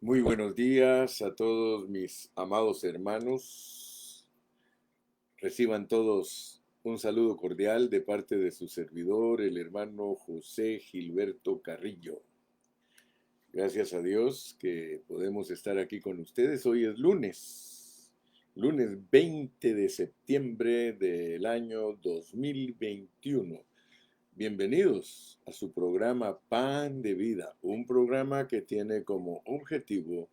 Muy buenos días a todos mis amados hermanos. Reciban todos un saludo cordial de parte de su servidor, el hermano José Gilberto Carrillo. Gracias a Dios que podemos estar aquí con ustedes. Hoy es lunes 20 de septiembre del año 2021. Bienvenidos a su programa Pan de Vida, un programa que tiene como objetivo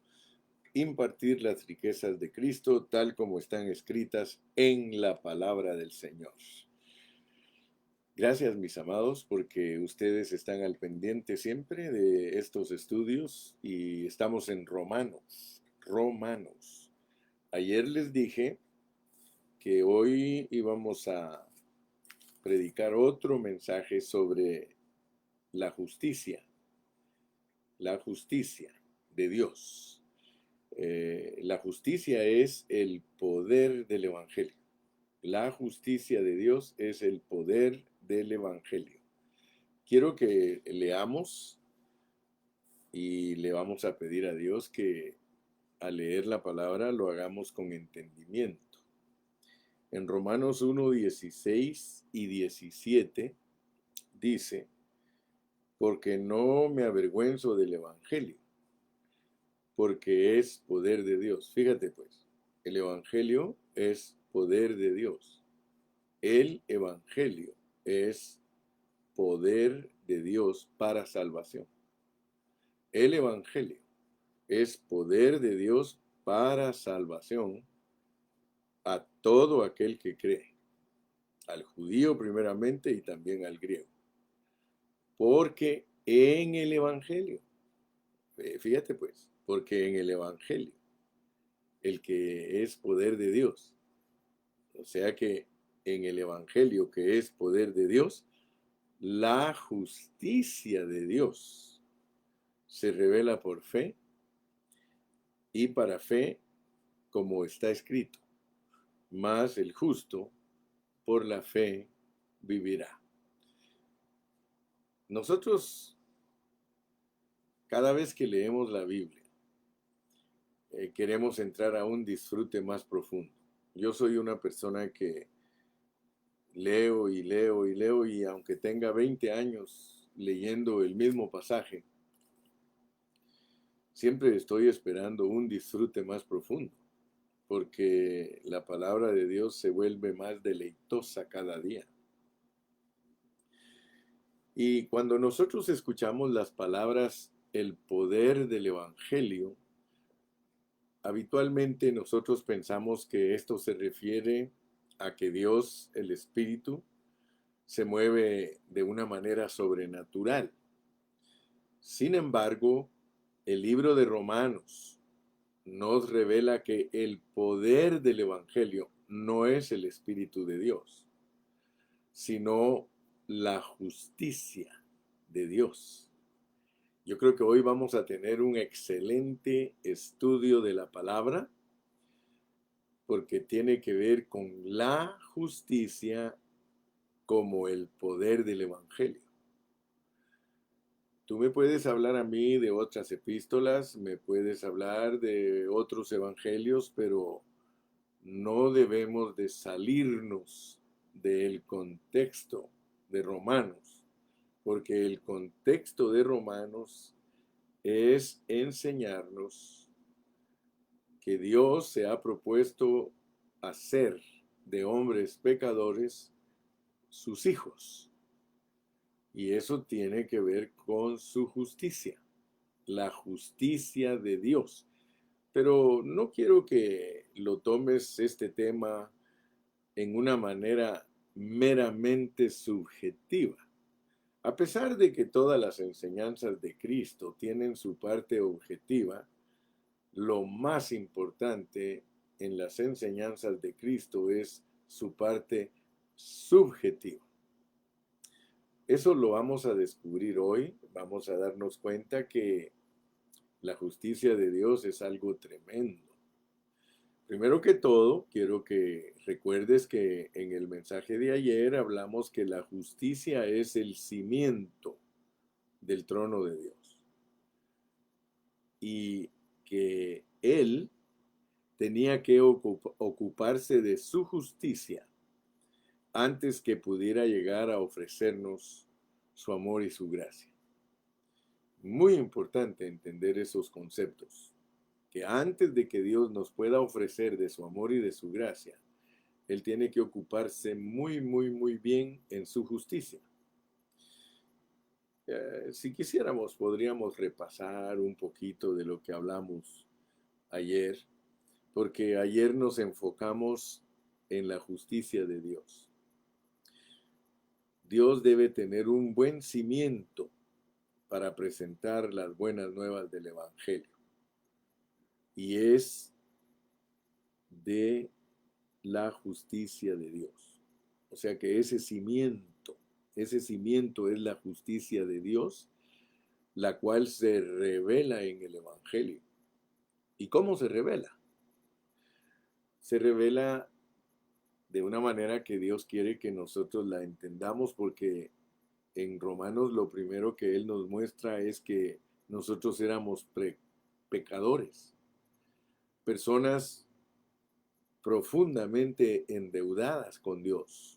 impartir las riquezas de Cristo tal como están escritas en la palabra del Señor. Gracias, mis amados, porque ustedes están al pendiente siempre de estos estudios y estamos en Romanos. Romanos. Ayer les dije que hoy íbamos a predicar otro mensaje sobre la justicia de Dios. La justicia es el poder del Evangelio. La justicia de Dios es el poder del Evangelio. Quiero que leamos y le vamos a pedir a Dios que al leer la palabra lo hagamos con entendimiento. En Romanos 1, 16 y 17 dice, porque no me avergüenzo del Evangelio, porque es poder de Dios. Fíjate pues, el Evangelio es poder de Dios. El Evangelio es poder de Dios para salvación. El Evangelio es poder de Dios para salvación a todo aquel que cree, al judío primeramente y también al griego. Porque en el Evangelio, fíjate pues, porque en el Evangelio, el que es poder de Dios, o sea que en el Evangelio que es poder de Dios, la justicia de Dios se revela por fe y para fe, como está escrito, mas el justo por la fe vivirá. Nosotros, cada vez que leemos la Biblia, queremos entrar a un disfrute más profundo. Yo soy una persona que leo y leo y leo y aunque tenga 20 años leyendo el mismo pasaje, siempre estoy esperando un disfrute más profundo, porque la palabra de Dios se vuelve más deleitosa cada día. Y cuando nosotros escuchamos las palabras el poder del Evangelio, habitualmente nosotros pensamos que esto se refiere a que Dios, el Espíritu, se mueve de una manera sobrenatural. Sin embargo, el libro de Romanos nos revela que el poder del Evangelio no es el Espíritu de Dios, sino la justicia de Dios. Yo creo que hoy vamos a tener un excelente estudio de la palabra porque tiene que ver con la justicia como el poder del Evangelio. Tú me puedes hablar a mí de otras epístolas, me puedes hablar de otros evangelios, pero no debemos de salirnos del contexto de Romanos, porque el contexto de Romanos es enseñarnos que Dios se ha propuesto hacer de hombres pecadores sus hijos. Y eso tiene que ver con su justicia, la justicia de Dios. Pero no quiero que lo tomes este tema en una manera meramente subjetiva. A pesar de que todas las enseñanzas de Cristo tienen su parte objetiva, lo más importante en las enseñanzas de Cristo es su parte subjetiva. Eso lo vamos a descubrir hoy. Vamos a darnos cuenta que la justicia de Dios es algo tremendo. Primero que todo, quiero que recuerdes que en el mensaje de ayer hablamos que la justicia es el cimiento del trono de Dios. Y que Él tenía que ocuparse de su justicia antes que pudiera llegar a ofrecernos su amor y su gracia. Muy importante entender esos conceptos, que antes de que Dios nos pueda ofrecer de su amor y de su gracia, Él tiene que ocuparse muy bien en su justicia. Si quisiéramos, podríamos repasar un poquito de lo que hablamos ayer, porque ayer nos enfocamos en la justicia de Dios. Dios debe tener un buen cimiento para presentar las buenas nuevas del Evangelio, y es de la justicia de Dios. O sea que ese cimiento es la justicia de Dios, la cual se revela en el Evangelio. ¿Y cómo se revela? Se revela de una manera que Dios quiere que nosotros la entendamos, porque en Romanos lo primero que Él nos muestra es que nosotros éramos pecadores, personas profundamente endeudadas con Dios.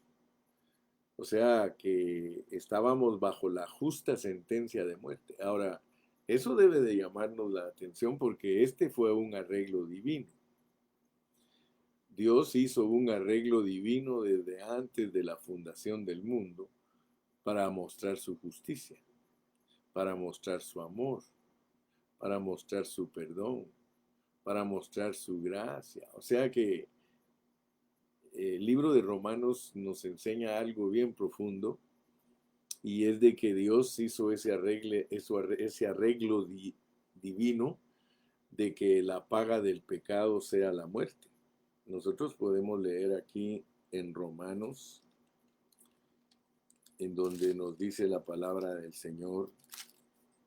O sea que estábamos bajo la justa sentencia de muerte. Ahora, eso debe de llamarnos la atención, porque este fue un arreglo divino. Dios hizo un arreglo divino desde antes de la fundación del mundo para mostrar su justicia, para mostrar su amor, para mostrar su perdón, para mostrar su gracia. O sea que el libro de Romanos nos enseña algo bien profundo, y es de que Dios hizo ese arreglo divino de que la paga del pecado sea la muerte. Nosotros podemos leer aquí en Romanos, en donde nos dice la palabra del Señor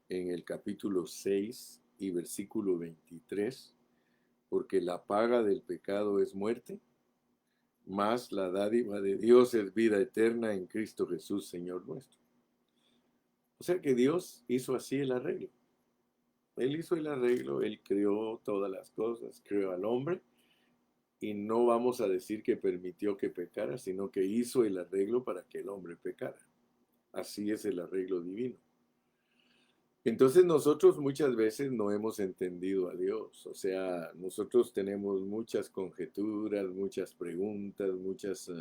en el capítulo 6 y versículo 23, porque la paga del pecado es muerte, mas la dádiva de Dios es vida eterna en Cristo Jesús, Señor nuestro. O sea que Dios hizo así el arreglo. Él hizo el arreglo, Él creó todas las cosas, creó al hombre, y no vamos a decir que permitió que pecara, sino que hizo el arreglo para que el hombre pecara. Así es el arreglo divino. Entonces nosotros muchas veces no hemos entendido a Dios. O sea, nosotros tenemos muchas conjeturas, muchas preguntas, muchas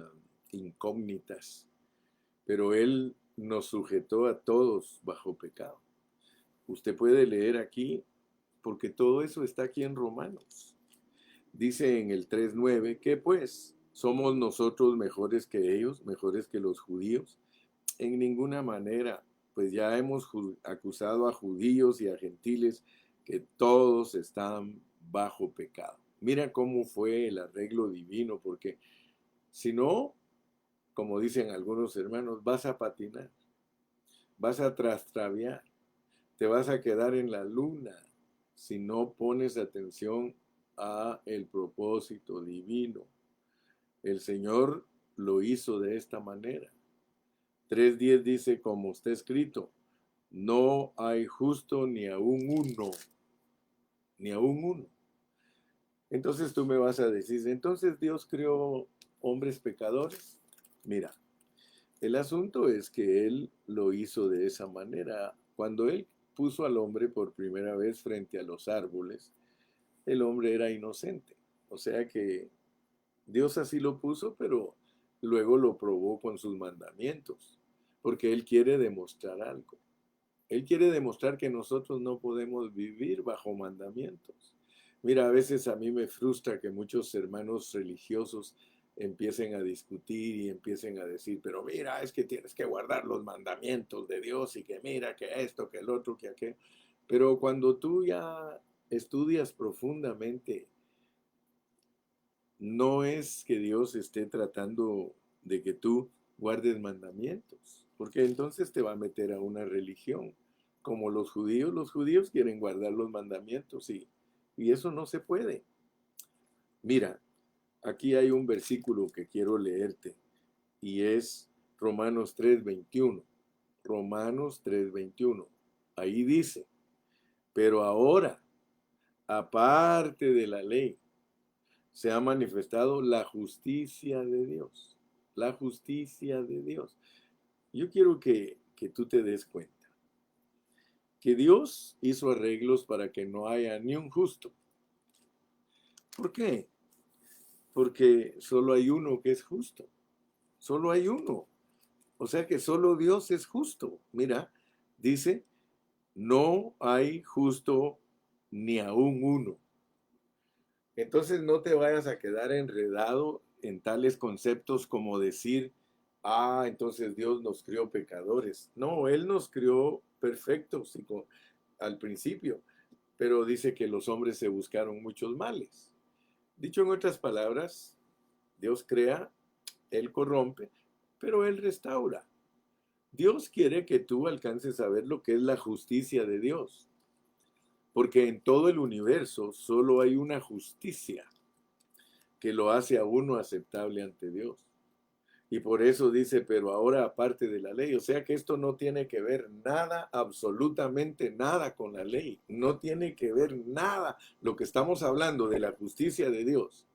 incógnitas, pero Él nos sujetó a todos bajo pecado. Usted puede leer aquí, porque todo eso está aquí en Romanos. Dice en el 3:9, ¿qué pues? ¿Somos nosotros mejores que ellos, mejores que los judíos? En ninguna manera, pues ya hemos acusado a judíos y a gentiles que todos están bajo pecado. Mira cómo fue el arreglo divino, porque si no, como dicen algunos hermanos, vas a patinar, vas a trastraviar, te vas a quedar en la luna si no pones atención a el propósito divino. El Señor lo hizo de esta manera. 3:10 dice, como está escrito, no hay justo ni aún uno, ni aún uno. Entonces tú me vas a decir, entonces Dios creó hombres pecadores. Mira, el asunto es que Él lo hizo de esa manera. Cuando Él puso al hombre por primera vez frente a los árboles, el hombre era inocente. O sea que Dios así lo puso, pero luego lo probó con sus mandamientos, porque Él quiere demostrar algo. Él quiere demostrar que nosotros no podemos vivir bajo mandamientos. Mira, a veces a mí me frustra que muchos hermanos religiosos empiecen a discutir y empiecen a decir, pero mira, es que tienes que guardar los mandamientos de Dios, y que mira, que esto, que el otro, que aquello. Pero cuando tú ya estudias profundamente, no es que Dios esté tratando de que tú guardes mandamientos, porque entonces te va a meter a una religión. Como los judíos quieren guardar los mandamientos, y eso no se puede. Mira, aquí hay un versículo que quiero leerte, y es Romanos 3:21. Romanos 3:21. Ahí dice, pero ahora aparte de la ley, se ha manifestado la justicia de Dios. La justicia de Dios. Yo quiero que tú te des cuenta que Dios hizo arreglos para que no haya ni un justo. ¿Por qué? Porque solo hay uno que es justo. Solo hay uno. O sea que solo Dios es justo. Mira, dice, no hay justo ni aún uno. Entonces no te vayas a quedar enredado en tales conceptos como decir, entonces Dios nos crió pecadores. No, Él nos crió perfectos al principio, pero dice que los hombres se buscaron muchos males. Dicho en otras palabras, Dios crea, Él corrompe, pero Él restaura. Dios quiere que tú alcances a ver lo que es la justicia de Dios, porque en todo el universo solo hay una justicia que lo hace a uno aceptable ante Dios. Y por eso dice, pero ahora aparte de la ley, o sea que esto no tiene que ver nada, absolutamente nada con la ley, no tiene que ver nada, lo que estamos hablando de la justicia de Dios,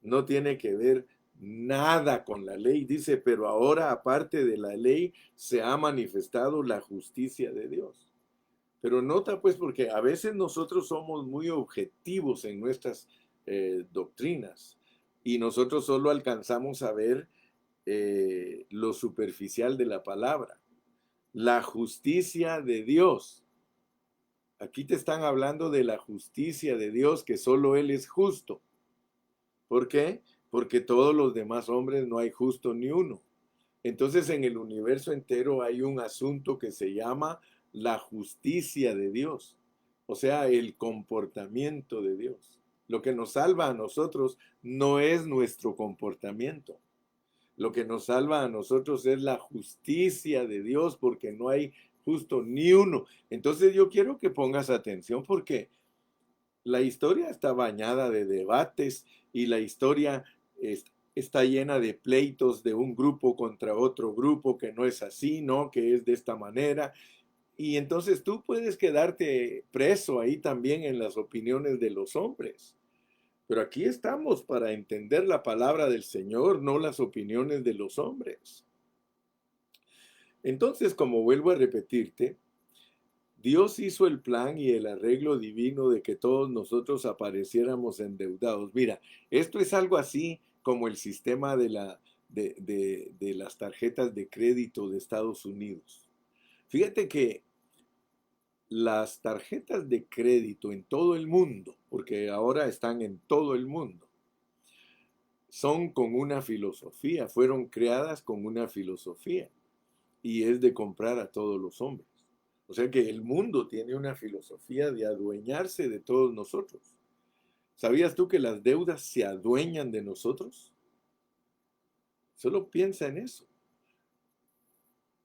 no tiene que ver nada con la ley, dice, pero ahora aparte de la ley se ha manifestado la justicia de Dios. Pero nota pues, porque a veces nosotros somos muy objetivos en nuestras doctrinas y nosotros solo alcanzamos a ver lo superficial de la palabra. La justicia de Dios. Aquí te están hablando de la justicia de Dios, que solo Él es justo. ¿Por qué? Porque todos los demás hombres no hay justo ni uno. Entonces en el universo entero hay un asunto que se llama la justicia de Dios, o sea, el comportamiento de Dios. Lo que nos salva a nosotros no es nuestro comportamiento. Lo que nos salva a nosotros es la justicia de Dios, porque no hay justo ni uno. Entonces yo quiero que pongas atención porque la historia está bañada de debates y la historia está llena de pleitos de un grupo contra otro grupo, que no es así, ¿no? Que es de esta manera. Y entonces tú puedes quedarte preso ahí también en las opiniones de los hombres. Pero aquí estamos para entender la palabra del Señor, no las opiniones de los hombres. Entonces, como vuelvo a repetirte, Dios hizo el plan y el arreglo divino de que todos nosotros apareciéramos endeudados. Mira, esto es algo así como el sistema de las tarjetas de crédito de Estados Unidos. Fíjate que las tarjetas de crédito en todo el mundo, porque ahora están en todo el mundo, son con una filosofía, fueron creadas con una filosofía y es de comprar a todos los hombres. O sea que el mundo tiene una filosofía de adueñarse de todos nosotros. ¿Sabías tú que las deudas se adueñan de nosotros? Solo piensa en eso.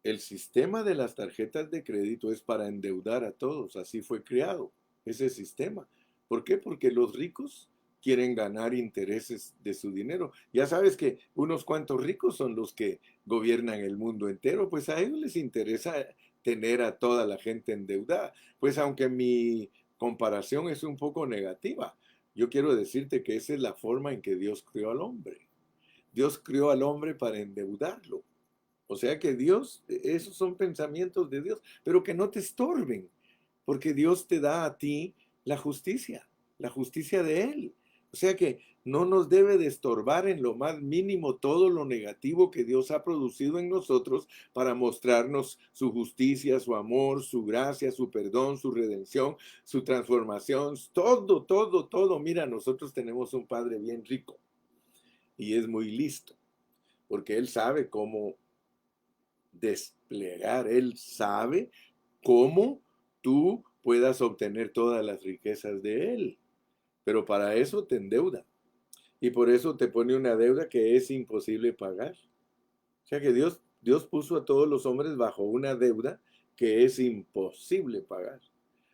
El sistema de las tarjetas de crédito es para endeudar a todos, así fue creado ese sistema. ¿Por qué? Porque los ricos quieren ganar intereses de su dinero. Ya sabes que unos cuantos ricos son los que gobiernan el mundo entero, pues a ellos les interesa tener a toda la gente endeudada. Pues aunque mi comparación es un poco negativa, yo quiero decirte que esa es la forma en que Dios creó al hombre. Dios creó al hombre para endeudarlo. O sea que Dios, esos son pensamientos de Dios, pero que no te estorben, porque Dios te da a ti la justicia de Él. O sea que no nos debe de estorbar en lo más mínimo todo lo negativo que Dios ha producido en nosotros para mostrarnos su justicia, su amor, su gracia, su perdón, su redención, su transformación, todo, todo, todo. Mira, nosotros tenemos un Padre bien rico y es muy listo, porque Él sabe cómo desplegar. Él sabe cómo tú puedas obtener todas las riquezas de Él. Pero para eso te endeuda. Y por eso te pone una deuda que es imposible pagar. O sea que Dios puso a todos los hombres bajo una deuda que es imposible pagar.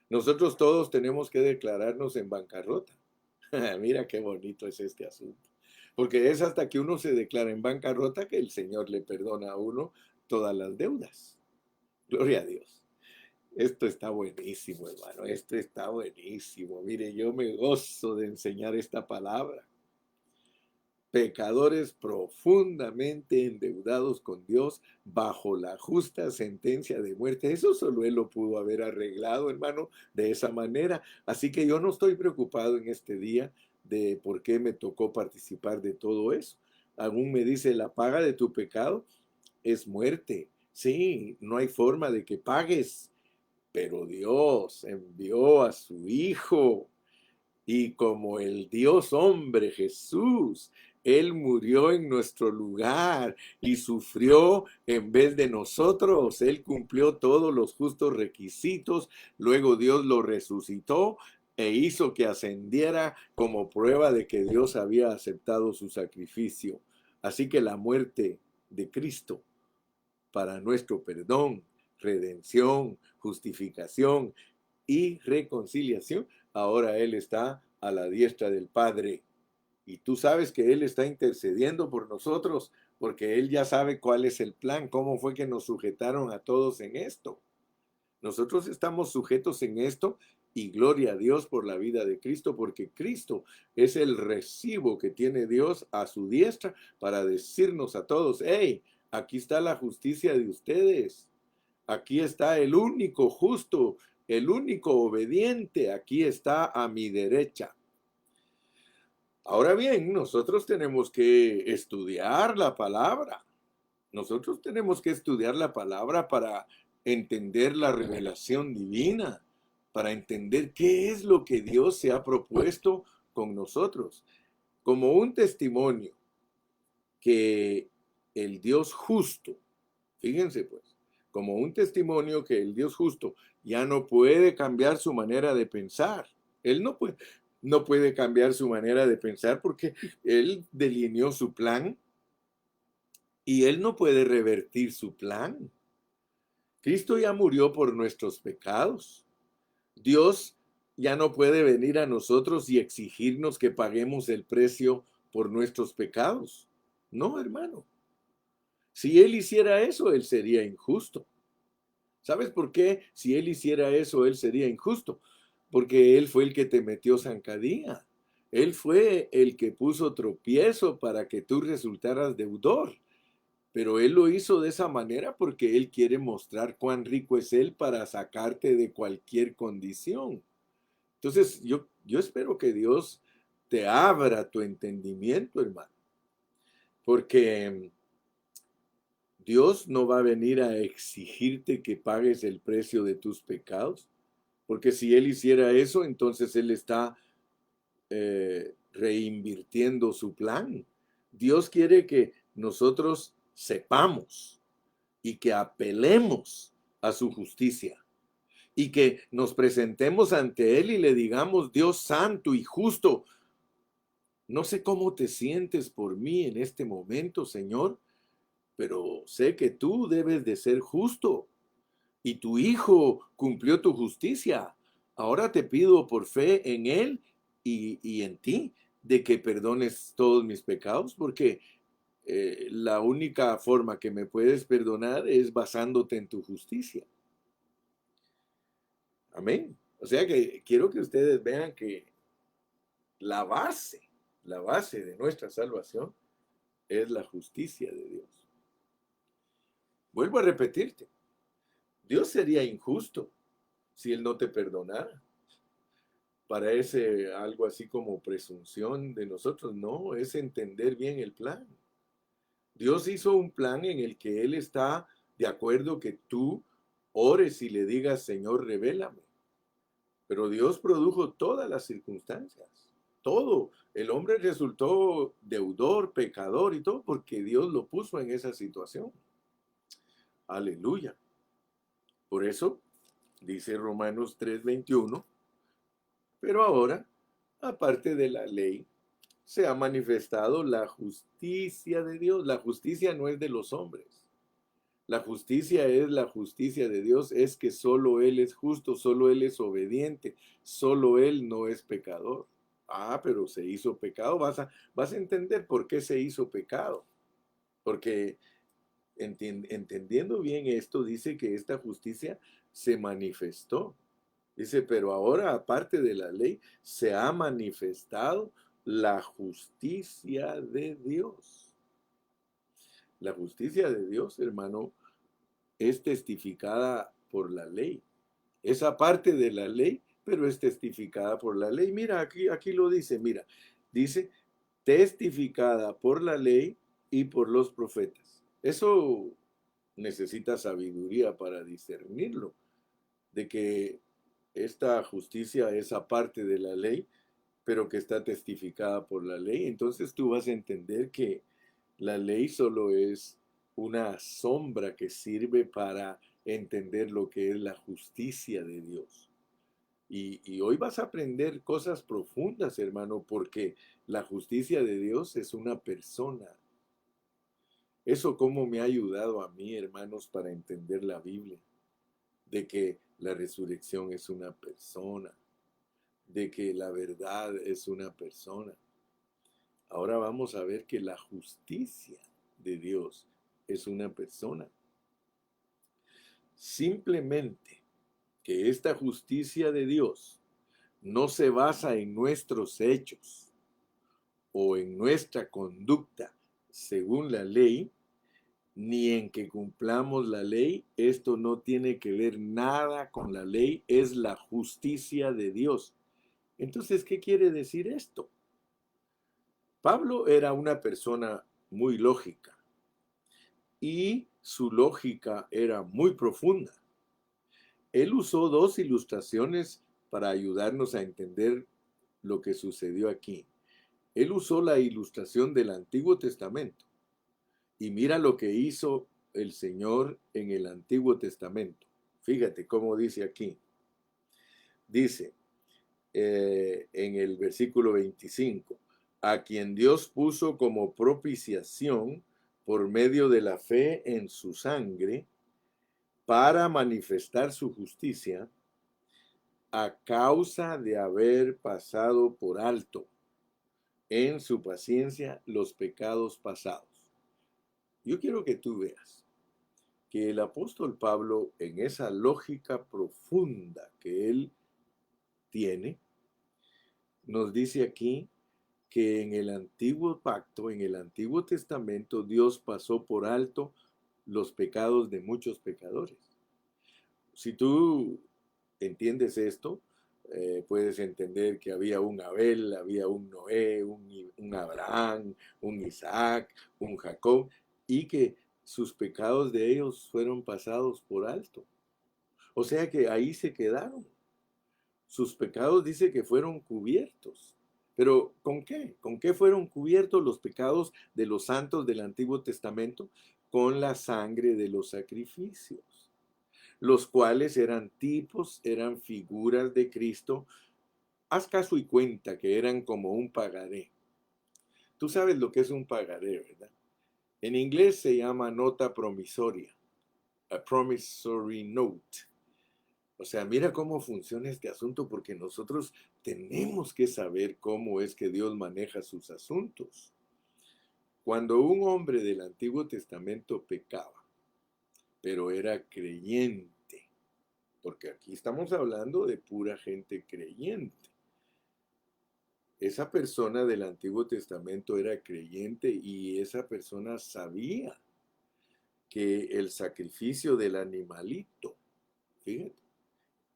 Nosotros todos tenemos que declararnos en bancarrota. Mira qué bonito es este asunto. Porque es hasta que uno se declara en bancarrota que el Señor le perdona a uno todas las deudas. Gloria a Dios. Esto está buenísimo, hermano. Esto está buenísimo. Mire, yo me gozo de enseñar esta palabra. Pecadores profundamente endeudados con Dios bajo la justa sentencia de muerte. Eso solo Él lo pudo haber arreglado, hermano, de esa manera. Así que yo no estoy preocupado en este día de por qué me tocó participar de todo eso. Aún me dice, la paga de tu pecado es muerte. Sí, no hay forma de que pagues, pero Dios envió a su Hijo y como el Dios hombre Jesús, Él murió en nuestro lugar y sufrió en vez de nosotros. Él cumplió todos los justos requisitos. Luego Dios lo resucitó e hizo que ascendiera como prueba de que Dios había aceptado su sacrificio. Así que la muerte de Cristo para nuestro perdón, redención, justificación y reconciliación, ahora Él está a la diestra del Padre. Y tú sabes que Él está intercediendo por nosotros, porque Él ya sabe cuál es el plan, cómo fue que nos sujetaron a todos en esto. Nosotros estamos sujetos en esto y gloria a Dios por la vida de Cristo, porque Cristo es el recibo que tiene Dios a su diestra para decirnos a todos, hey, aquí está la justicia de ustedes. Aquí está el único justo, el único obediente, aquí está a mi derecha. Ahora bien, nosotros tenemos que estudiar la palabra. Nosotros tenemos que estudiar la palabra para entender la revelación divina, para entender qué es lo que Dios se ha propuesto con nosotros, como un testimonio que el Dios justo, fíjense pues, como un testimonio que el Dios justo ya no puede cambiar su manera de pensar. Él no puede cambiar su manera de pensar porque Él delineó su plan y Él no puede revertir su plan. Cristo ya murió por nuestros pecados. Dios ya no puede venir a nosotros y exigirnos que paguemos el precio por nuestros pecados. No, hermano. Si Él hiciera eso, Él sería injusto. ¿Sabes por qué? Si Él hiciera eso, Él sería injusto. Porque Él fue el que te metió zancadilla. Él fue el que puso tropiezo para que tú resultaras deudor. Pero Él lo hizo de esa manera porque Él quiere mostrar cuán rico es Él para sacarte de cualquier condición. Entonces, yo espero que Dios te abra tu entendimiento, hermano. Porque Dios no va a venir a exigirte que pagues el precio de tus pecados, porque si Él hiciera eso, entonces Él está reinvirtiendo su plan. Dios quiere que nosotros sepamos y que apelemos a su justicia y que nos presentemos ante Él y le digamos, Dios santo y justo, no sé cómo te sientes por mí en este momento, Señor, pero sé que tú debes de ser justo y tu Hijo cumplió tu justicia. Ahora te pido por fe en Él y en ti de que perdones todos mis pecados, porque la única forma que me puedes perdonar es basándote en tu justicia. Amén. O sea que quiero que ustedes vean que la base, la base de nuestra salvación es la justicia de Dios. Vuelvo a repetirte, Dios sería injusto si Él no te perdonara. Parece algo así como presunción de nosotros. No, es entender bien el plan. Dios hizo un plan en el que Él está de acuerdo que tú ores y le digas, Señor, revélame. Pero Dios produjo todas las circunstancias, todo. El hombre resultó deudor, pecador y todo porque Dios lo puso en esa situación. Aleluya. Por eso dice Romanos 3:21, pero ahora, aparte de la ley, se ha manifestado la justicia de Dios. La justicia no es de los hombres. La justicia es la justicia de Dios, es que solo Él es justo, solo Él es obediente, solo Él no es pecador. Ah, pero se hizo pecado. Vas a entender por qué se hizo pecado. Porque entendiendo bien esto, dice que esta justicia se manifestó. Dice, pero ahora, aparte de la ley, se ha manifestado la justicia de Dios. La justicia de Dios, hermano, es testificada por la ley. Es aparte de la ley, pero es testificada por la ley. Mira, aquí lo dice, mira, dice, testificada por la ley y por los profetas. Eso necesita sabiduría para discernirlo, de que esta justicia es aparte de la ley, pero que está testificada por la ley. Entonces tú vas a entender que la ley solo es una sombra que sirve para entender lo que es la justicia de Dios. Y hoy vas a aprender cosas profundas, hermano, porque la justicia de Dios es una persona. Eso cómo me ha ayudado a mí, hermanos, para entender la Biblia, de que la resurrección es una persona, de que la verdad es una persona. Ahora vamos a ver que la justicia de Dios es una persona. Simplemente que esta justicia de Dios no se basa en nuestros hechos o en nuestra conducta según la ley, ni en que cumplamos la ley. Esto no tiene que ver nada con la ley, es la justicia de Dios. Entonces, ¿qué quiere decir esto? Pablo era una persona muy lógica y su lógica era muy profunda. Él usó dos ilustraciones para ayudarnos a entender lo que sucedió aquí. Él usó la ilustración del Antiguo Testamento. Y mira lo que hizo el Señor en el Antiguo Testamento. Fíjate cómo dice aquí. Dice en el versículo 25, a quien Dios puso como propiciación por medio de la fe en su sangre, para manifestar su justicia, a causa de haber pasado por alto en su paciencia los pecados pasados. Yo quiero que tú veas que el apóstol Pablo, en esa lógica profunda que él tiene, nos dice aquí que en el antiguo pacto, en el Antiguo Testamento, Dios pasó por alto los pecados de muchos pecadores. Si tú entiendes esto, puedes entender que había un Abel, había un Noé, un Abraham, un Isaac, un Jacob, y que sus pecados de ellos fueron pasados por alto. O sea que ahí se quedaron. Sus pecados dice que fueron cubiertos. Pero ¿con qué? ¿Con qué fueron cubiertos los pecados de los santos del Antiguo Testamento? Con la sangre de los sacrificios, los cuales eran tipos, eran figuras de Cristo. Haz caso y cuenta que eran como un pagaré. Tú sabes lo que es un pagaré, ¿verdad? En inglés se llama nota promisoria, a promissory note. O sea, mira cómo funciona este asunto, porque nosotros tenemos que saber cómo es que Dios maneja sus asuntos. Cuando un hombre del Antiguo Testamento pecaba, pero era creyente, porque aquí estamos hablando de pura gente creyente. Esa persona del Antiguo Testamento era creyente y esa persona sabía que el sacrificio del animalito, fíjate,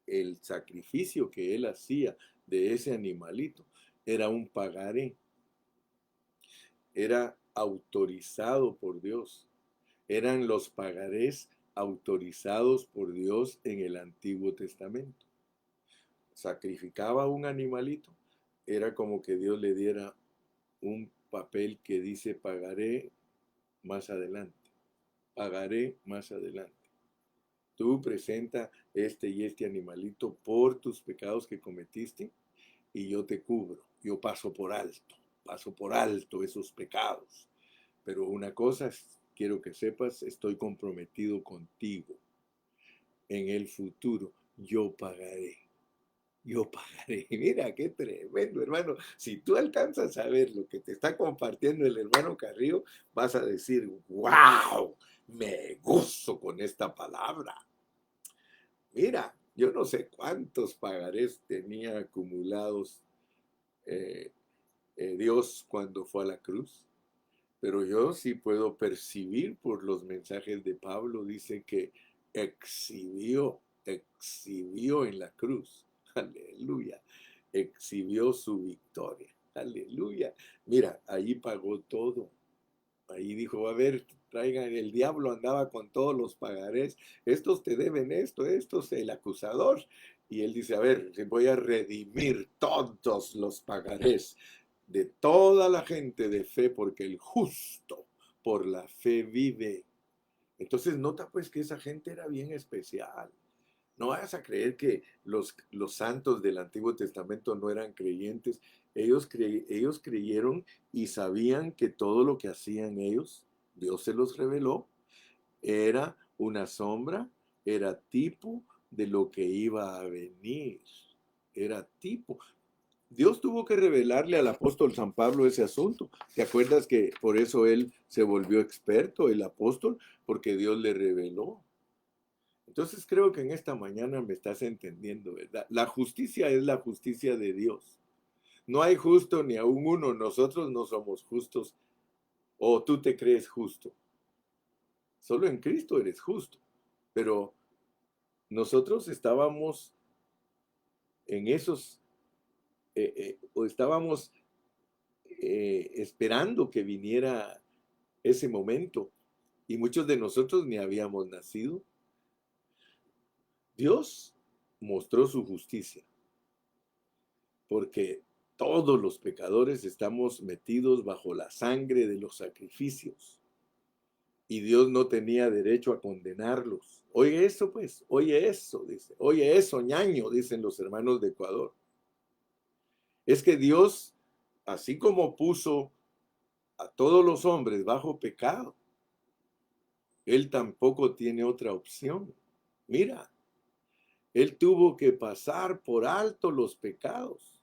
el sacrificio que él hacía de ese animalito era un pagaré, era autorizado por Dios, eran los pagarés autorizados por Dios en el Antiguo Testamento. Sacrificaba un animalito, era como que Dios le diera un papel que dice pagaré más adelante, pagaré más adelante. Tú presenta este y este animalito por tus pecados que cometiste y yo te cubro. Yo paso por alto esos pecados. Pero una cosa quiero que sepas, estoy comprometido contigo. En el futuro yo pagaré. Yo pagaré. Mira, qué tremendo, hermano. Si tú alcanzas a ver lo que te está compartiendo el hermano Carrillo, vas a decir, wow, me gozo con esta palabra. Mira, yo no sé cuántos pagarés tenía acumulados eh, Dios cuando fue a la cruz, pero yo sí puedo percibir por los mensajes de Pablo, dice que exhibió en la cruz, aleluya, exhibió su victoria, aleluya. Mira, ahí pagó todo. Ahí dijo, a ver, traigan, el diablo andaba con todos los pagarés, estos te deben esto, estos el acusador. Y él dice, a ver, voy a redimir todos los pagarés de toda la gente de fe, porque el justo por la fe vive. Entonces nota pues que esa gente era bien especial. No vayas a creer que los santos del Antiguo Testamento no eran creyentes. Ellos creyeron y sabían que todo lo que hacían ellos, Dios se los reveló, era una sombra, era tipo de lo que iba a venir. Era tipo. Dios tuvo que revelarle al apóstol San Pablo ese asunto. ¿Te acuerdas que por eso él se volvió experto, el apóstol? Porque Dios le reveló. Entonces creo que en esta mañana me estás entendiendo, ¿verdad? La justicia es la justicia de Dios. No hay justo ni aún uno. Nosotros no somos justos o tú te crees justo. Solo en Cristo eres justo. Pero nosotros estábamos en esos, o estábamos esperando que viniera ese momento y muchos de nosotros ni habíamos nacido. Dios mostró su justicia porque todos los pecadores estamos metidos bajo la sangre de los sacrificios y Dios no tenía derecho a condenarlos. Oye eso pues, oye eso, dice, oye eso, ñaño, dicen los hermanos de Ecuador. Es que Dios, así como puso a todos los hombres bajo pecado, Él tampoco tiene otra opción. Mira, Él tuvo que pasar por alto los pecados.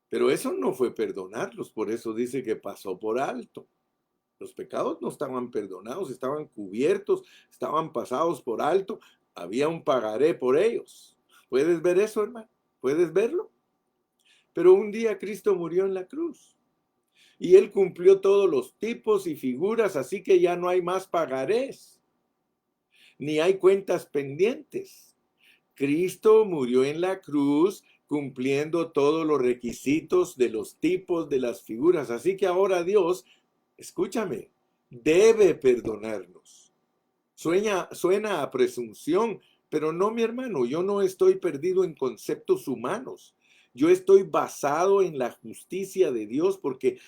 Pero eso no fue perdonarlos, por eso dice que pasó por alto. Los pecados no estaban perdonados, estaban cubiertos, estaban pasados por alto, había un pagaré por ellos. ¿Puedes ver eso, hermano? ¿Puedes verlo? Pero un día Cristo murió en la cruz y Él cumplió todos los tipos y figuras, así que ya no hay más pagarés, ni hay cuentas pendientes. Cristo murió en la cruz cumpliendo todos los requisitos de los tipos de las figuras. Así que ahora Dios, escúchame, debe perdonarnos. Suena a presunción, pero no, mi hermano, yo no estoy perdido en conceptos humanos. Yo estoy basado en la justicia de Dios porque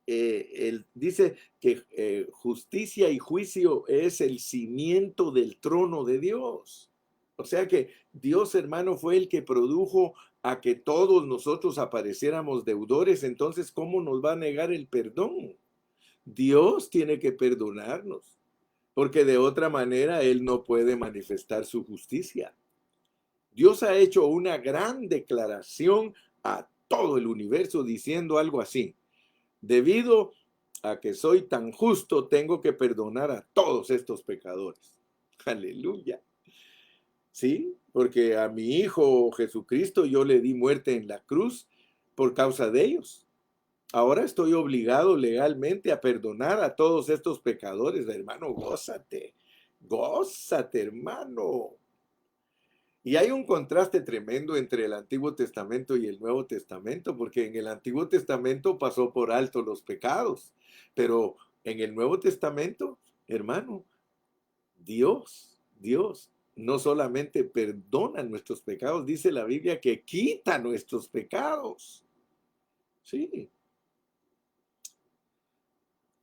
él dice que justicia y juicio es el cimiento del trono de Dios. O sea que Dios, hermano, fue el que produjo a que todos nosotros apareciéramos deudores. Entonces, ¿cómo nos va a negar el perdón? Dios tiene que perdonarnos, porque de otra manera Él no puede manifestar su justicia. Dios ha hecho una gran declaración a todo el universo diciendo algo así. Debido a que soy tan justo, tengo que perdonar a todos estos pecadores. Aleluya. Sí, porque a mi Hijo Jesucristo yo le di muerte en la cruz por causa de ellos. Ahora estoy obligado legalmente a perdonar a todos estos pecadores. Hermano, gózate. Gózate, hermano. Y hay un contraste tremendo entre el Antiguo Testamento y el Nuevo Testamento, porque en el Antiguo Testamento pasó por alto los pecados, pero en el Nuevo Testamento, hermano, Dios no solamente perdona nuestros pecados, dice la Biblia que quita nuestros pecados. Sí.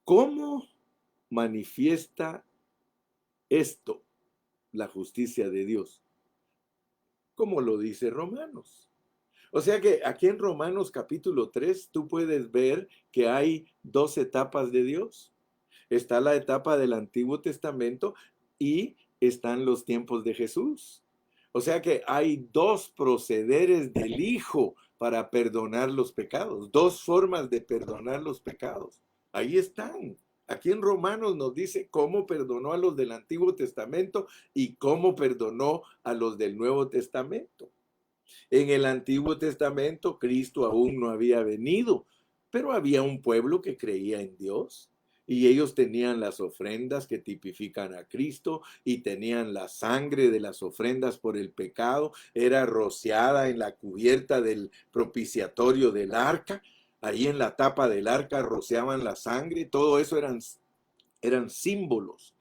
¿Cómo manifiesta esto la justicia de Dios? Como lo dice Romanos. O sea que aquí en Romanos capítulo 3 tú puedes ver que hay dos etapas de Dios. Está la etapa del Antiguo Testamento y están los tiempos de Jesús. O sea que hay dos procederes del Hijo para perdonar los pecados, dos formas de perdonar los pecados. Ahí están, Aquí en Romanos nos dice cómo perdonó a los del Antiguo Testamento y cómo perdonó a los del Nuevo Testamento. En el Antiguo Testamento Cristo aún no había venido, pero había un pueblo que creía en Dios. Y ellos tenían las ofrendas que tipifican a Cristo y tenían la sangre de las ofrendas por el pecado, era rociada en la cubierta del propiciatorio del arca. Ahí en la tapa del arca rociaban la sangre, todo eso eran símbolos.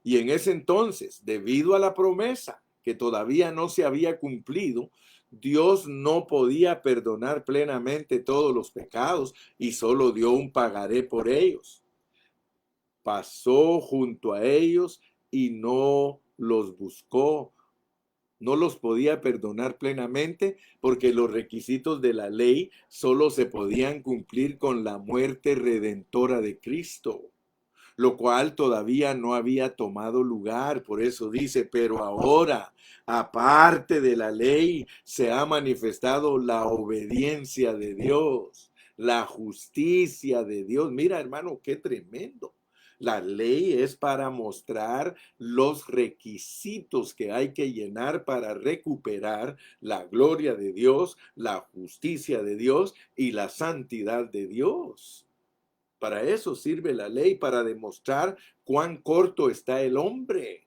Y en ese entonces, debido a la promesa que todavía no se había cumplido, Dios no podía perdonar plenamente todos los pecados y solo dio un pagaré por ellos. Pasó junto a ellos y no los buscó. No los podía perdonar plenamente porque los requisitos de la ley solo se podían cumplir con la muerte redentora de Cristo, lo cual todavía no había tomado lugar. Por eso dice, pero ahora, aparte de la ley, se ha manifestado la obediencia de Dios, la justicia de Dios. Mira, hermano, qué tremendo. La ley es para mostrar los requisitos que hay que llenar para recuperar la gloria de Dios, la justicia de Dios y la santidad de Dios. Para eso sirve la ley, para demostrar cuán corto está el hombre.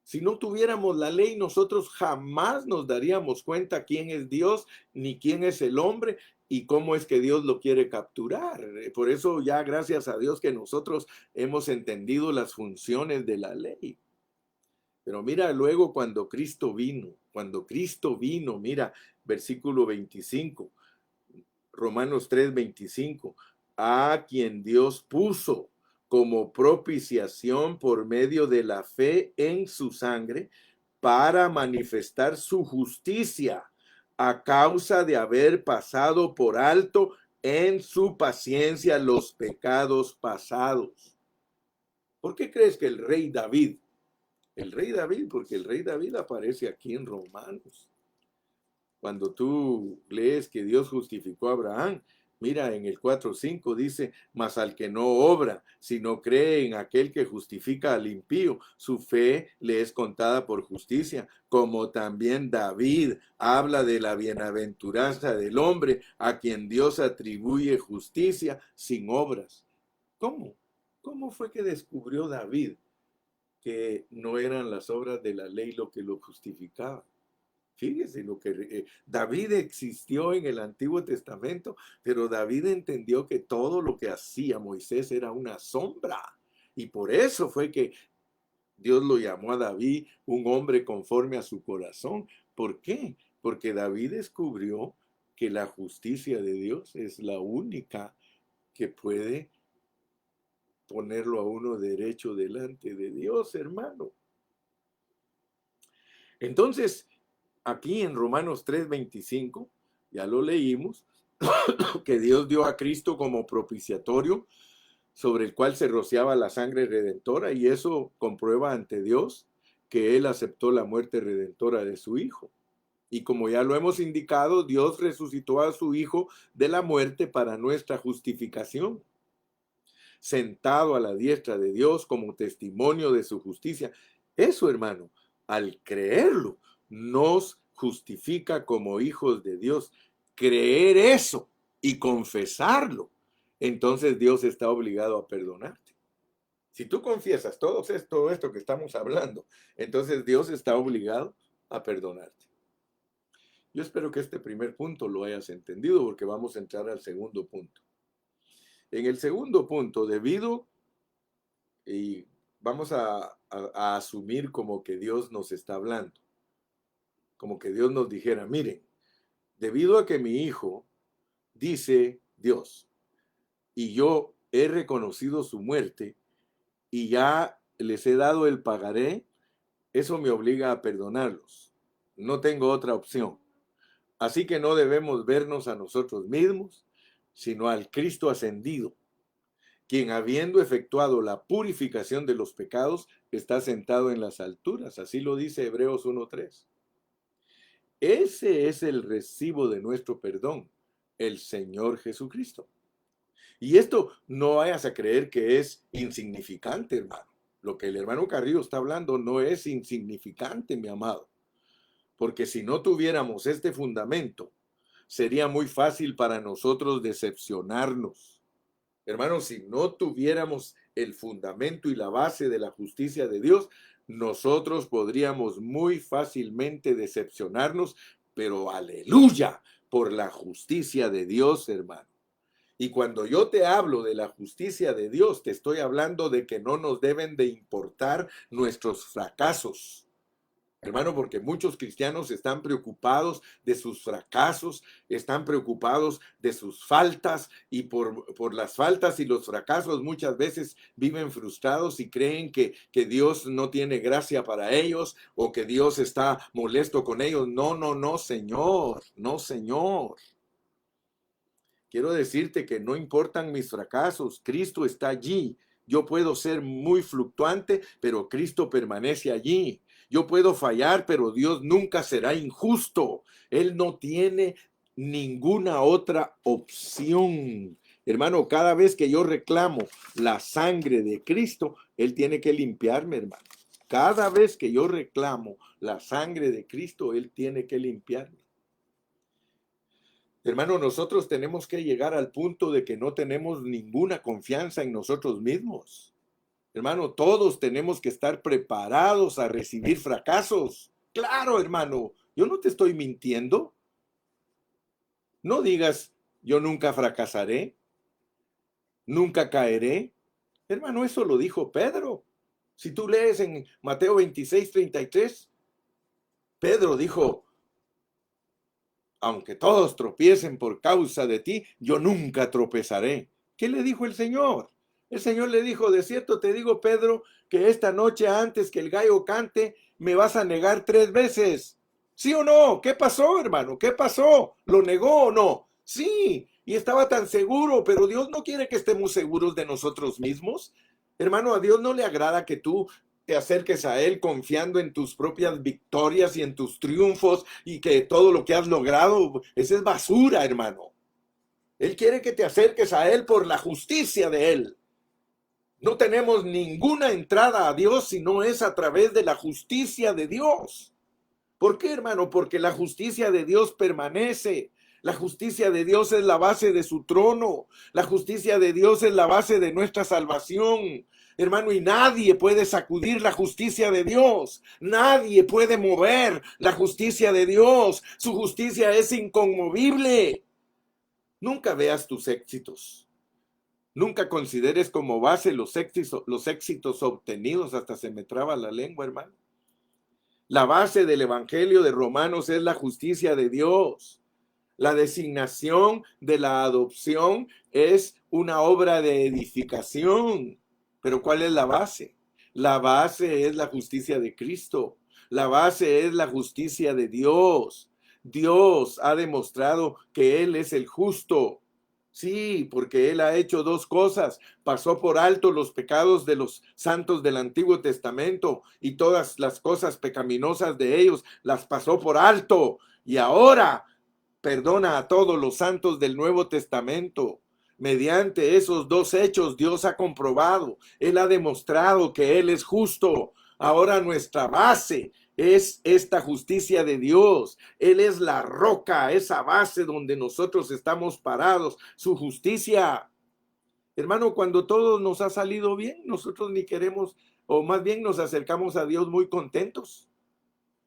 Si no tuviéramos la ley, nosotros jamás nos daríamos cuenta quién es Dios, ni quién es el hombre y cómo es que Dios lo quiere capturar. Por eso ya gracias a Dios que nosotros hemos entendido las funciones de la ley. Pero mira luego cuando Cristo vino, mira, versículo 25, Romanos 3:25, a quien Dios puso como propiciación por medio de la fe en su sangre para manifestar su justicia a causa de haber pasado por alto en su paciencia los pecados pasados. ¿Por qué crees que el rey David, porque el rey David aparece aquí en Romanos? Cuando tú lees que Dios justificó a Abraham, mira en el 4:5 dice, mas al que no obra, sino cree en aquel que justifica al impío, su fe le es contada por justicia, como también David habla de la bienaventuranza del hombre a quien Dios atribuye justicia sin obras. ¿Cómo? ¿Cómo fue que descubrió David que no eran las obras de la ley lo que lo justificaba? Fíjese lo que David existió en el Antiguo Testamento, pero David entendió que todo lo que hacía Moisés era una sombra. Y por eso fue que Dios lo llamó a David un hombre conforme a su corazón. ¿Por qué? Porque David descubrió que la justicia de Dios es la única que puede ponerlo a uno derecho delante de Dios, hermano. Entonces, aquí en Romanos 3:25, ya lo leímos, que Dios dio a Cristo como propiciatorio sobre el cual se rociaba la sangre redentora, y eso comprueba ante Dios que Él aceptó la muerte redentora de su Hijo. Y como ya lo hemos indicado, Dios resucitó a su Hijo de la muerte para nuestra justificación, sentado a la diestra de Dios como testimonio de su justicia. Eso, hermano, al creerlo, nos justifica como hijos de Dios. Creer eso y confesarlo, entonces Dios está obligado a perdonarte. Si tú confiesas todo esto que estamos hablando, entonces Dios está obligado a perdonarte. Yo espero que este primer punto lo hayas entendido porque vamos a entrar al segundo punto. En el segundo punto, y vamos a asumir como que Dios nos está hablando, como que Dios nos dijera, miren, debido a que mi hijo dice Dios, y yo he reconocido su muerte, y ya les he dado el pagaré, eso me obliga a perdonarlos. No tengo otra opción. Así que no debemos vernos a nosotros mismos, sino al Cristo ascendido, quien habiendo efectuado la purificación de los pecados, está sentado en las alturas. Así lo dice Hebreos 1:3. Ese es el recibo de nuestro perdón, el Señor Jesucristo. Y esto no vayas a creer que es insignificante, hermano. Lo que el hermano Carrillo está hablando no es insignificante, mi amado. Porque si no tuviéramos este fundamento, sería muy fácil para nosotros decepcionarnos. Hermanos, si no tuviéramos el fundamento y la base de la justicia de Dios, nosotros podríamos muy fácilmente decepcionarnos, pero aleluya por la justicia de Dios, hermano. Y cuando yo te hablo de la justicia de Dios, te estoy hablando de que no nos deben de importar nuestros fracasos. Hermano, porque muchos cristianos están preocupados de sus fracasos, están preocupados de sus faltas y por las faltas y los fracasos muchas veces viven frustrados y creen que Dios no tiene gracia para ellos o que Dios está molesto con ellos. No, no, no, Señor, no, Señor. Quiero decirte que no importan mis fracasos, Cristo está allí. Yo puedo ser muy fluctuante, pero Cristo permanece allí. Yo puedo fallar, pero Dios nunca será injusto. Él no tiene ninguna otra opción. Hermano, cada vez que yo reclamo la sangre de Cristo, Él tiene que limpiarme, hermano. Cada vez que yo reclamo la sangre de Cristo, Él tiene que limpiarme. Hermano, nosotros tenemos que llegar al punto de que no tenemos ninguna confianza en nosotros mismos. Hermano, todos tenemos que estar preparados a recibir fracasos. Claro, hermano, yo no te estoy mintiendo. No digas, yo nunca fracasaré, nunca caeré. Hermano, eso lo dijo Pedro. Si tú lees en Mateo 26:33, Pedro dijo, aunque todos tropiecen por causa de ti, yo nunca tropezaré. ¿Qué le dijo el Señor? El Señor le dijo, de cierto te digo, Pedro, que esta noche antes que el gallo cante, me vas a negar 3 veces. ¿Sí o no? ¿Qué pasó, hermano? ¿Qué pasó? ¿Lo negó o no? Sí, y estaba tan seguro, pero Dios no quiere que estemos seguros de nosotros mismos. Hermano, a Dios no le agrada que tú te acerques a Él confiando en tus propias victorias y en tus triunfos y que todo lo que has logrado, esa es basura, hermano. Él quiere que te acerques a Él por la justicia de Él. No tenemos ninguna entrada a Dios si no es a través de la justicia de Dios. ¿Por qué, hermano? Porque la justicia de Dios permanece. La justicia de Dios es la base de su trono. La justicia de Dios es la base de nuestra salvación. Hermano, y nadie puede sacudir la justicia de Dios. Nadie puede mover la justicia de Dios. Su justicia es inconmovible. Nunca veas tus éxitos. Nunca consideres como base los éxitos obtenidos. Hasta se me traba la lengua, hermano. La base del Evangelio de Romanos es la justicia de Dios. La designación de la adopción es una obra de edificación. Pero ¿cuál es la base? La base es la justicia de Cristo. La base es la justicia de Dios. Dios ha demostrado que Él es el justo. Sí, porque Él ha hecho 2 cosas. Pasó por alto los pecados de los santos del Antiguo Testamento y todas las cosas pecaminosas de ellos las pasó por alto. Y ahora perdona a todos los santos del Nuevo Testamento. Mediante esos 2 hechos Dios ha comprobado, Él ha demostrado que Él es justo. Ahora nuestra base es esta justicia de Dios. Él es la roca, esa base donde nosotros estamos parados, su justicia. Hermano, cuando todo nos ha salido bien, nosotros ni queremos, o más bien nos acercamos a Dios muy contentos.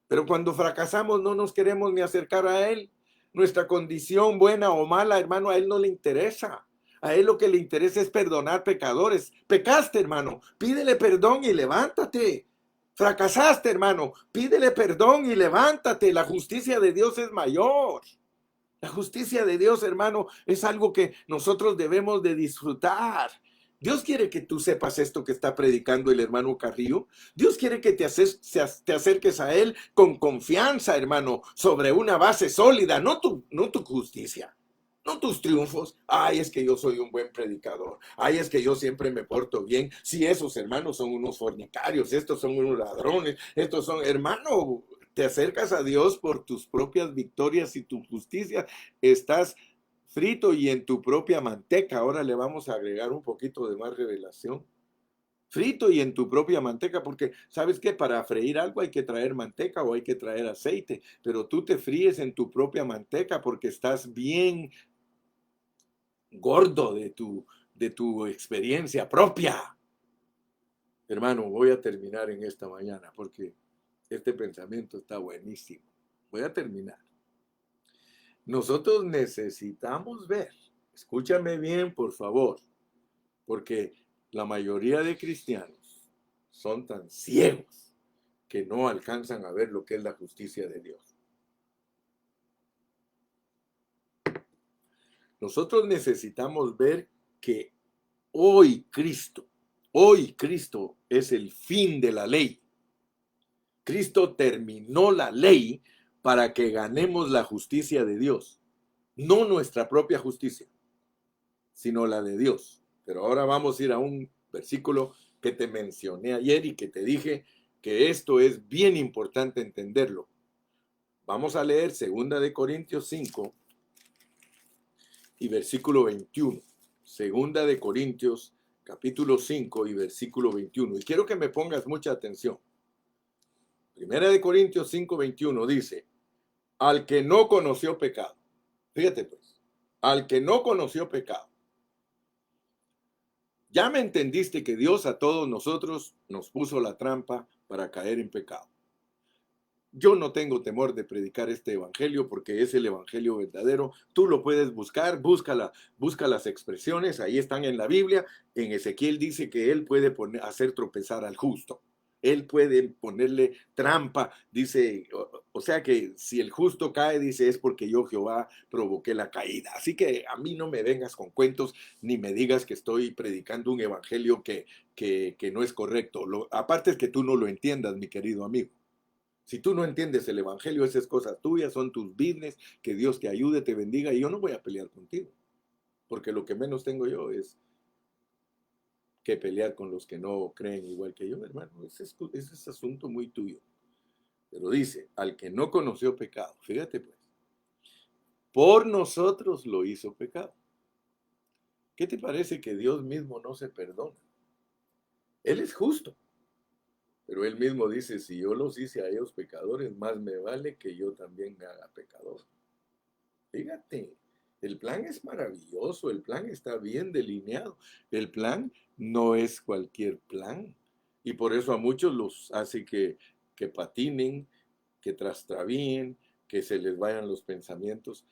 Pero cuando fracasamos no nos queremos ni acercar a Él. Nuestra condición, buena o mala, hermano, a Él no le interesa. A Él lo que le interesa es perdonar pecadores. Pecaste, hermano, pídele perdón y levántate. Fracasaste, hermano, pídele perdón y levántate. La justicia de Dios es mayor. La justicia de Dios, hermano, es algo que nosotros debemos de disfrutar. Dios quiere que tú sepas esto que está predicando el hermano Carrillo. Dios quiere que te acerques a Él con confianza, hermano, sobre una base sólida, no tu justicia, no tus triunfos. Ay, es que yo soy un buen predicador. Ay, es que yo siempre me porto bien. Si esos hermanos son unos fornicarios, estos son unos ladrones, estos son, hermano, te acercas a Dios por tus propias victorias y tu justicia, estás frito y en tu propia manteca. Ahora le vamos a agregar un poquito de más revelación. Frito y en tu propia manteca, porque sabes que para freír algo hay que traer manteca o hay que traer aceite, pero tú te fríes en tu propia manteca porque estás bien gordo de tu experiencia propia. Hermano, voy a terminar en esta mañana porque este pensamiento está buenísimo. Voy a terminar. Nosotros necesitamos ver, escúchame bien, por favor, porque la mayoría de cristianos son tan ciegos que no alcanzan a ver lo que es la justicia de Dios. Nosotros necesitamos ver que hoy Cristo es el fin de la ley. Cristo terminó la ley para que ganemos la justicia de Dios. No nuestra propia justicia, sino la de Dios. Pero ahora vamos a ir a un versículo que te mencioné ayer y que te dije que esto es bien importante entenderlo. Vamos a leer 2 Corintios 5 y versículo 21. 2 Corintios capítulo 5 y versículo 21. Y quiero que me pongas mucha atención. 1 Corintios 5, 21 dice, al que no conoció pecado. Fíjate pues, al que no conoció pecado. Ya me entendiste que Dios a todos nosotros nos puso la trampa para caer en pecado. Yo no tengo temor de predicar este evangelio porque es el evangelio verdadero. Tú lo puedes buscar, busca las expresiones, ahí están en la Biblia. En Ezequiel dice que él puede hacer tropezar al justo. Él puede ponerle trampa, dice, o sea que si el justo cae, dice, es porque yo Jehová provoqué la caída. Así que a mí no me vengas con cuentos ni me digas que estoy predicando un evangelio que no es correcto. Aparte es que tú no lo entiendas, mi querido amigo. Si tú no entiendes el evangelio, esas cosas tuyas, son tus business, que Dios te ayude, te bendiga, y yo no voy a pelear contigo, porque lo que menos tengo yo es que pelear con los que no creen igual que yo, hermano. Ese es asunto muy tuyo. Pero dice, al que no conoció pecado, fíjate pues, por nosotros lo hizo pecado. ¿Qué te parece que Dios mismo no se perdona? Él es justo. Pero él mismo dice, si yo los hice a ellos pecadores, más me vale que yo también me haga pecador. Fíjate, el plan es maravilloso, el plan está bien delineado. El plan no es cualquier plan. Y por eso a muchos los hace que patinen, que trastravíen, que se les vayan los pensamientos.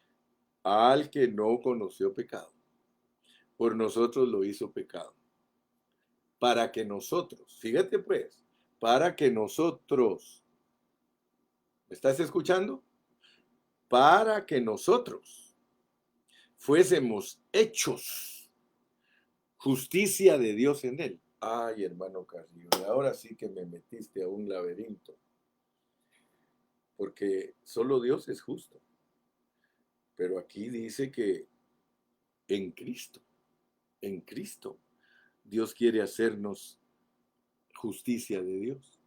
Al que no conoció pecado, por nosotros lo hizo pecado. Para que nosotros, fíjate pues, para que nosotros, ¿me estás escuchando? Para que nosotros fuésemos hechos justicia de Dios en él. Ay, hermano Carrillo, ahora sí que me metiste a un laberinto, porque solo Dios es justo. Pero aquí dice que en Cristo, Dios quiere hacernos justicia de Dios.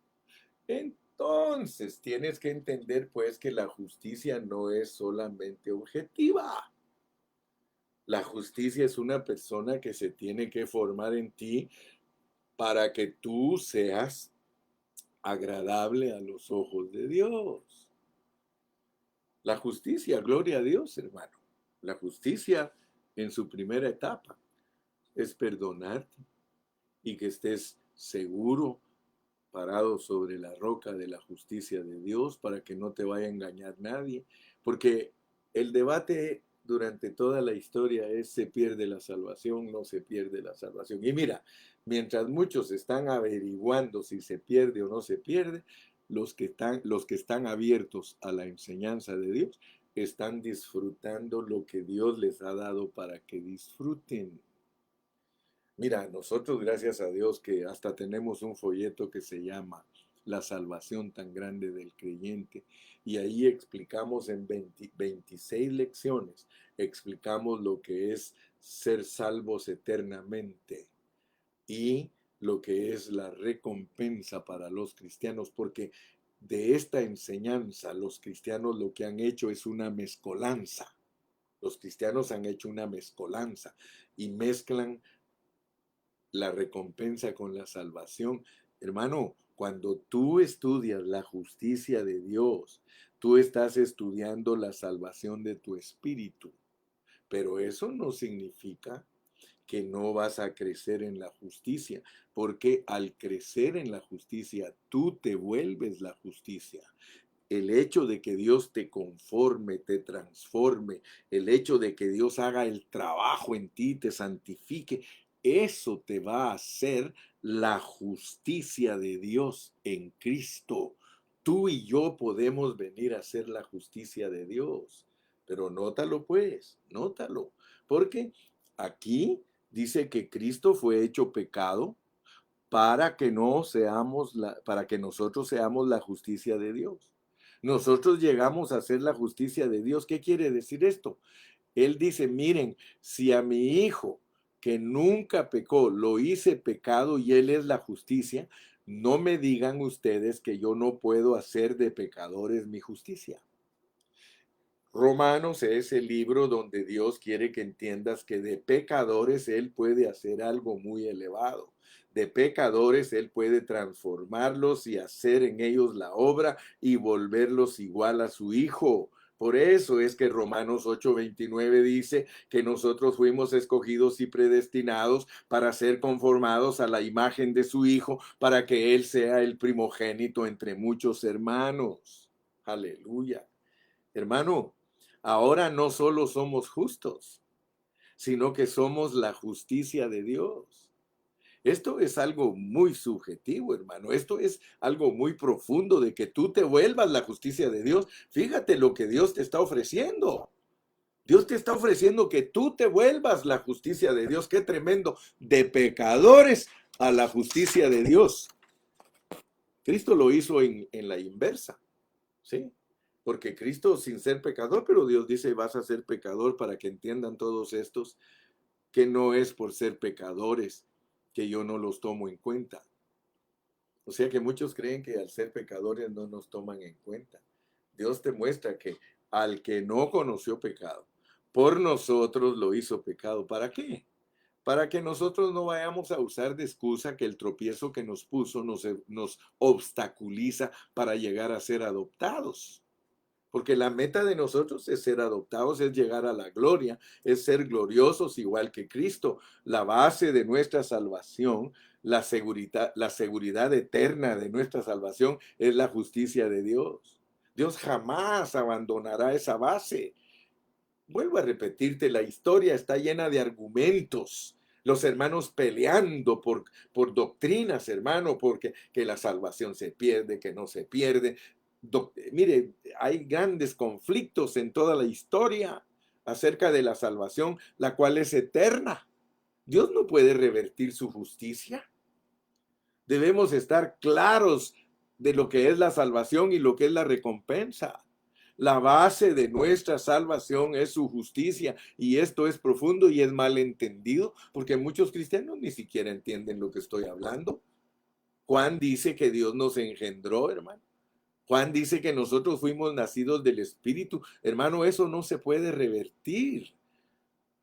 Entonces tienes que entender pues que la justicia no es solamente objetiva. La justicia es una persona que se tiene que formar en ti para que tú seas agradable a los ojos de Dios. La justicia, gloria a Dios, hermano. La justicia en su primera etapa es perdonarte y que estés seguro, parado sobre la roca de la justicia de Dios para que no te vaya a engañar nadie. Porque el debate durante toda la historia es se pierde la salvación, no se pierde la salvación. Y mira, mientras muchos están averiguando si se pierde o no se pierde, los que están abiertos a la enseñanza de Dios están disfrutando lo que Dios les ha dado para que disfruten. Mira, nosotros gracias a Dios que hasta tenemos un folleto que se llama La salvación tan grande del creyente, y ahí explicamos en 26 lecciones, explicamos lo que es ser salvos eternamente y lo que es la recompensa para los cristianos, porque de esta enseñanza los cristianos lo que han hecho es una mezcolanza. Los cristianos han hecho una mezcolanza y mezclan la recompensa con la salvación. Hermano, cuando tú estudias la justicia de Dios, tú estás estudiando la salvación de tu espíritu. Pero eso no significa que no vas a crecer en la justicia, porque al crecer en la justicia, tú te vuelves la justicia. El hecho de que Dios te conforme, te transforme, el hecho de que Dios haga el trabajo en ti, te santifique, eso te va a hacer la justicia de Dios en Cristo. Tú y yo podemos venir a ser la justicia de Dios. Pero nótalo pues, nótalo. Porque aquí dice que Cristo fue hecho pecado para que no seamos para que nosotros seamos la justicia de Dios. Nosotros llegamos a ser la justicia de Dios. ¿Qué quiere decir esto? Él dice, miren, si a mi hijo que nunca pecó lo hice pecado y él es la justicia, no me digan ustedes que yo no puedo hacer de pecadores mi justicia. Romanos es el libro donde Dios quiere que entiendas que de pecadores Él puede hacer algo muy elevado. De pecadores Él puede transformarlos y hacer en ellos la obra y volverlos igual a su Hijo. Por eso es que Romanos 8:29 dice que nosotros fuimos escogidos y predestinados para ser conformados a la imagen de su Hijo, para que Él sea el primogénito entre muchos hermanos. Aleluya. Hermano, ahora no solo somos justos, sino que somos la justicia de Dios. Esto es algo muy subjetivo, hermano. Esto es algo muy profundo de que tú te vuelvas la justicia de Dios. Fíjate lo que Dios te está ofreciendo. Dios te está ofreciendo que tú te vuelvas la justicia de Dios. Qué tremendo. De pecadores a la justicia de Dios. Cristo lo hizo en la inversa. ¿Sí? Porque Cristo sin ser pecador, pero Dios dice, vas a ser pecador para que entiendan todos estos que no es por ser pecadores que yo no los tomo en cuenta. O sea que muchos creen que al ser pecadores no nos toman en cuenta. Dios te muestra que al que no conoció pecado, por nosotros lo hizo pecado. ¿Para qué? Para que nosotros no vayamos a usar de excusa que el tropiezo que nos puso nos obstaculiza para llegar a ser adoptados. Porque la meta de nosotros es ser adoptados, es llegar a la gloria, es ser gloriosos igual que Cristo. La base de nuestra salvación, la seguridad eterna de nuestra salvación es la justicia de Dios. Dios jamás abandonará esa base. Vuelvo a repetirte, la historia está llena de argumentos. Los hermanos peleando por doctrinas, hermano, porque que la salvación se pierde, que no se pierde. Mire, hay grandes conflictos en toda la historia acerca de la salvación, la cual es eterna. Dios no puede revertir su justicia. Debemos estar claros de lo que es la salvación y lo que es la recompensa. La base de nuestra salvación es su justicia y esto es profundo y es mal entendido porque muchos cristianos ni siquiera entienden lo que estoy hablando. Juan dice que Dios nos engendró, hermano. Juan dice que nosotros fuimos nacidos del Espíritu. Hermano, eso no se puede revertir.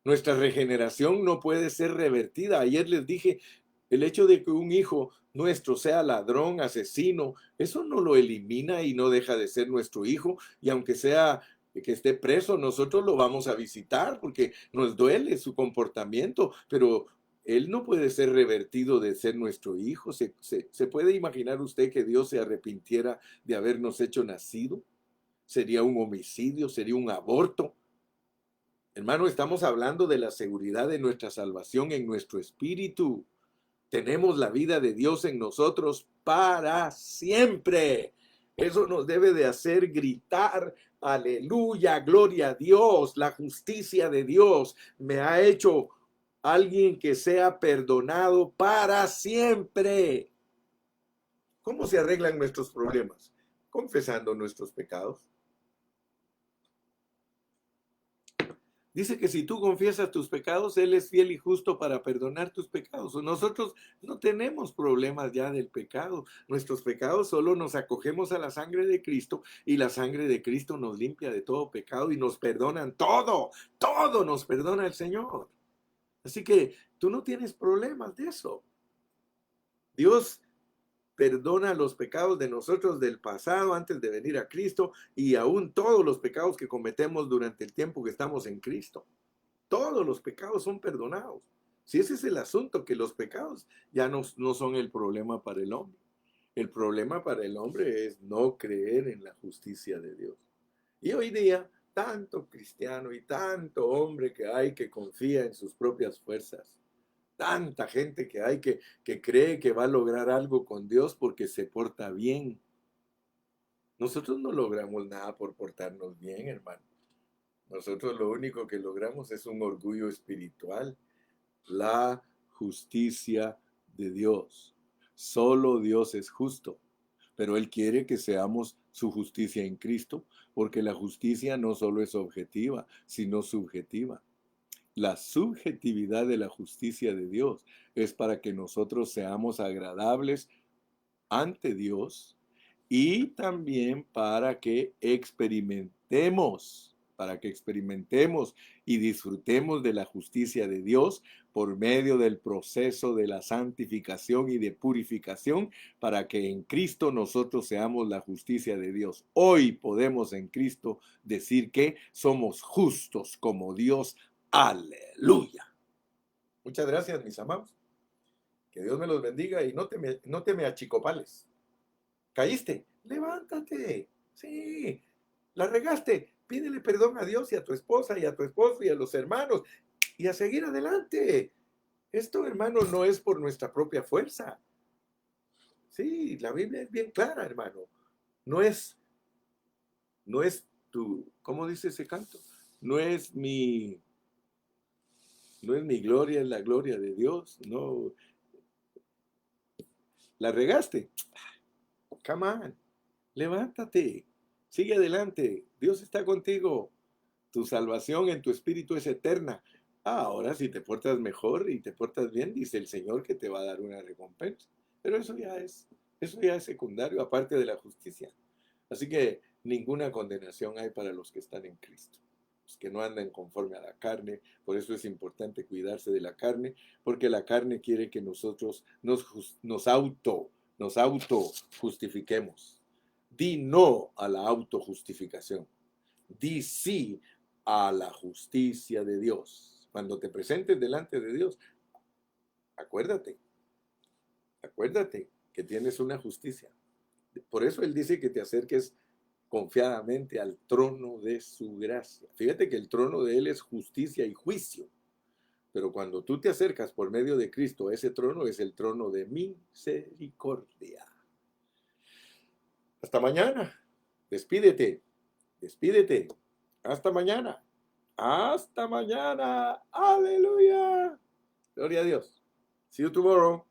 Nuestra regeneración no puede ser revertida. Ayer les dije, el hecho de que un hijo nuestro sea ladrón, asesino, eso no lo elimina y no deja de ser nuestro hijo. Y aunque sea que esté preso, nosotros lo vamos a visitar porque nos duele su comportamiento, pero él no puede ser revertido de ser nuestro hijo. ¿Se puede imaginar usted que Dios se arrepintiera de habernos hecho nacido? Sería un homicidio, sería un aborto. Hermano, estamos hablando de la seguridad de nuestra salvación en nuestro espíritu. Tenemos la vida de Dios en nosotros para siempre. Eso nos debe de hacer gritar, aleluya, gloria a Dios, la justicia de Dios me ha hecho alguien que sea perdonado para siempre. ¿Cómo se arreglan nuestros problemas? Confesando nuestros pecados. Dice que si tú confiesas tus pecados, Él es fiel y justo para perdonar tus pecados. Nosotros no tenemos problemas ya del pecado. Nuestros pecados solo nos acogemos a la sangre de Cristo y la sangre de Cristo nos limpia de todo pecado y nos perdonan todo. Todo nos perdona el Señor. Así que tú no tienes problemas de eso. Dios perdona los pecados de nosotros del pasado antes de venir a Cristo y aún todos los pecados que cometemos durante el tiempo que estamos en Cristo. Todos los pecados son perdonados. Si ese es el asunto, que los pecados ya no son el problema para el hombre. El problema para el hombre es no creer en la justicia de Dios. Y hoy día, tanto cristiano y tanto hombre que hay que confía en sus propias fuerzas. Tanta gente que hay que cree que va a lograr algo con Dios porque se porta bien. Nosotros no logramos nada por portarnos bien, hermano. Nosotros lo único que logramos es un orgullo espiritual, la justicia de Dios. Solo Dios es justo, pero Él quiere que seamos su justicia en Cristo, porque la justicia no solo es objetiva, sino subjetiva. La subjetividad de la justicia de Dios es para que nosotros seamos agradables ante Dios y también para que experimentemos y disfrutemos de la justicia de Dios por medio del proceso de la santificación y de purificación, para que en Cristo nosotros seamos la justicia de Dios. Hoy podemos en Cristo decir que somos justos como Dios. Aleluya. Muchas gracias, mis amados. Que Dios me los bendiga y no te me achicopales. ¿Caíste? Levántate. Sí. La regaste. Pídele perdón a Dios y a tu esposa y a tu esposo y a los hermanos y a seguir adelante. Esto, hermano, no es por nuestra propia fuerza. Sí, la Biblia es bien clara, hermano. No es ¿cómo dice ese canto? No es mi gloria, es la gloria de Dios. No, la regaste. Come on, levántate, sigue adelante. Dios está contigo. Tu salvación en tu espíritu es eterna. Ahora, si te portas mejor y te portas bien, dice el Señor que te va a dar una recompensa. Pero eso ya es secundario, aparte de la justicia. Así que ninguna condenación hay para los que están en Cristo, los que no andan conforme a la carne. Por eso es importante cuidarse de la carne, porque la carne quiere que nosotros nos auto justifiquemos. Di no a la autojustificación. Di sí a la justicia de Dios. Cuando te presentes delante de Dios, acuérdate que tienes una justicia. Por eso Él dice que te acerques confiadamente al trono de su gracia. Fíjate que el trono de Él es justicia y juicio. Pero cuando tú te acercas por medio de Cristo, ese trono es el trono de misericordia. Hasta mañana. Despídete. Despídete. Hasta mañana. Hasta mañana. Aleluya. Gloria a Dios. See you tomorrow.